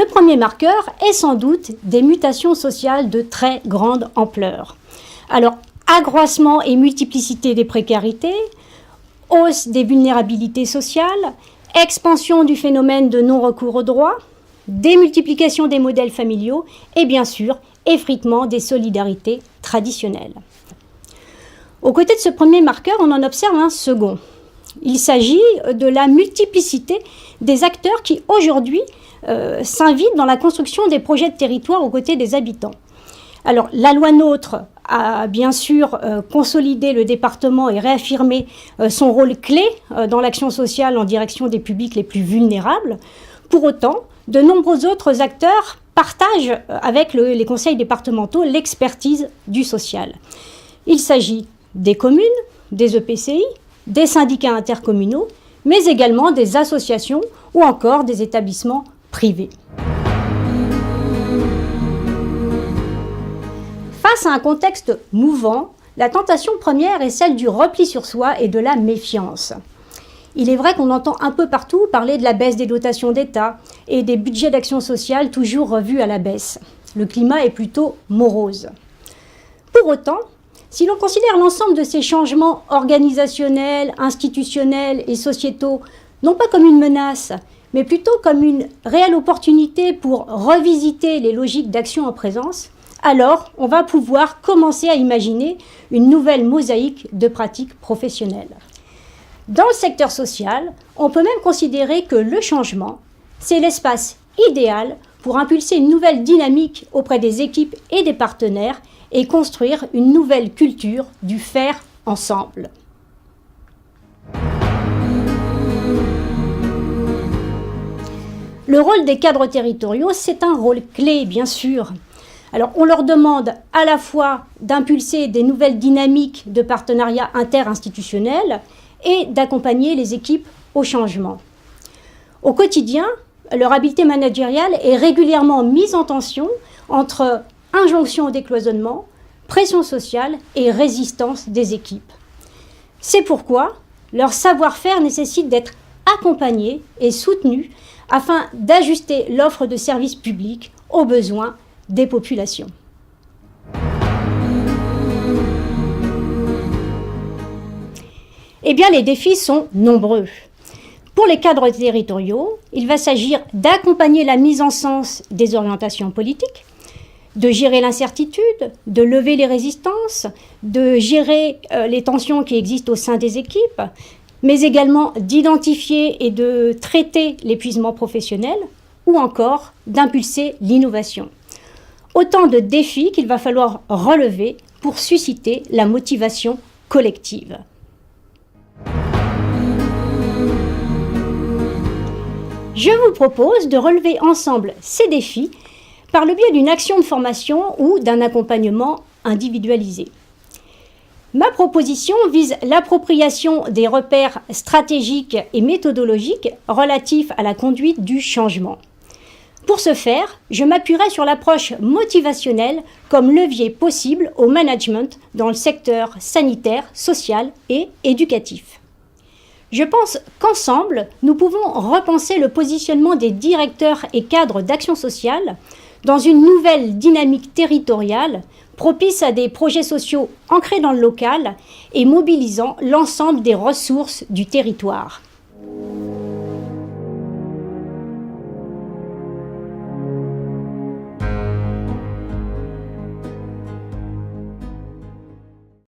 Le premier marqueur est sans doute des mutations sociales de très grande ampleur. Alors, accroissement et multiplicité des précarités, hausse des vulnérabilités sociales, expansion du phénomène de non-recours aux droits, démultiplication des modèles familiaux et bien sûr, effritement des solidarités traditionnelles. Aux côtés de ce premier marqueur, on en observe un second. Il s'agit de la multiplicité des acteurs qui aujourd'hui s'invitent dans la construction des projets de territoire aux côtés des habitants. Alors, la loi NOTRe a bien sûr consolidé le département et réaffirmé son rôle clé dans l'action sociale en direction des publics les plus vulnérables. Pour autant, de nombreux autres acteurs partagent avec les conseils départementaux l'expertise du social. Il s'agit des communes, des EPCI, des syndicats intercommunaux, mais également des associations ou encore des établissements privés. Face à un contexte mouvant, la tentation première est celle du repli sur soi et de la méfiance. Il est vrai qu'on entend un peu partout parler de la baisse des dotations d'État et des budgets d'action sociale toujours revus à la baisse. Le climat est plutôt morose. Pour autant, si l'on considère l'ensemble de ces changements organisationnels, institutionnels et sociétaux, non pas comme une menace, mais plutôt comme une réelle opportunité pour revisiter les logiques d'action en présence, alors on va pouvoir commencer à imaginer une nouvelle mosaïque de pratiques professionnelles. Dans le secteur social, on peut même considérer que le changement, c'est l'espace idéal pour impulser une nouvelle dynamique auprès des équipes et des partenaires et construire une nouvelle culture du faire ensemble. Le rôle des cadres territoriaux, c'est un rôle clé, bien sûr. Alors, on leur demande à la fois d'impulser des nouvelles dynamiques de partenariat interinstitutionnel et d'accompagner les équipes au changement. Au quotidien, leur habileté managériale est régulièrement mise en tension entre injonction au décloisonnement, pression sociale et résistance des équipes. C'est pourquoi leur savoir-faire nécessite d'être accompagné et soutenu afin d'ajuster l'offre de services publics aux besoins des populations. Eh bien, les défis sont nombreux. Pour les cadres territoriaux, il va s'agir d'accompagner la mise en sens des orientations politiques, de gérer l'incertitude, de lever les résistances, de gérer les tensions qui existent au sein des équipes, mais également d'identifier et de traiter l'épuisement professionnel ou encore d'impulser l'innovation. Autant de défis qu'il va falloir relever pour susciter la motivation collective. Je vous propose de relever ensemble ces défis par le biais d'une action de formation ou d'un accompagnement individualisé. Ma proposition vise l'appropriation des repères stratégiques et méthodologiques relatifs à la conduite du changement. Pour ce faire, je m'appuierai sur l'approche motivationnelle comme levier possible au management dans le secteur sanitaire, social et éducatif. Je pense qu'ensemble, nous pouvons repenser le positionnement des directeurs et cadres d'action sociale dans une nouvelle dynamique territoriale propice à des projets sociaux ancrés dans le local et mobilisant l'ensemble des ressources du territoire.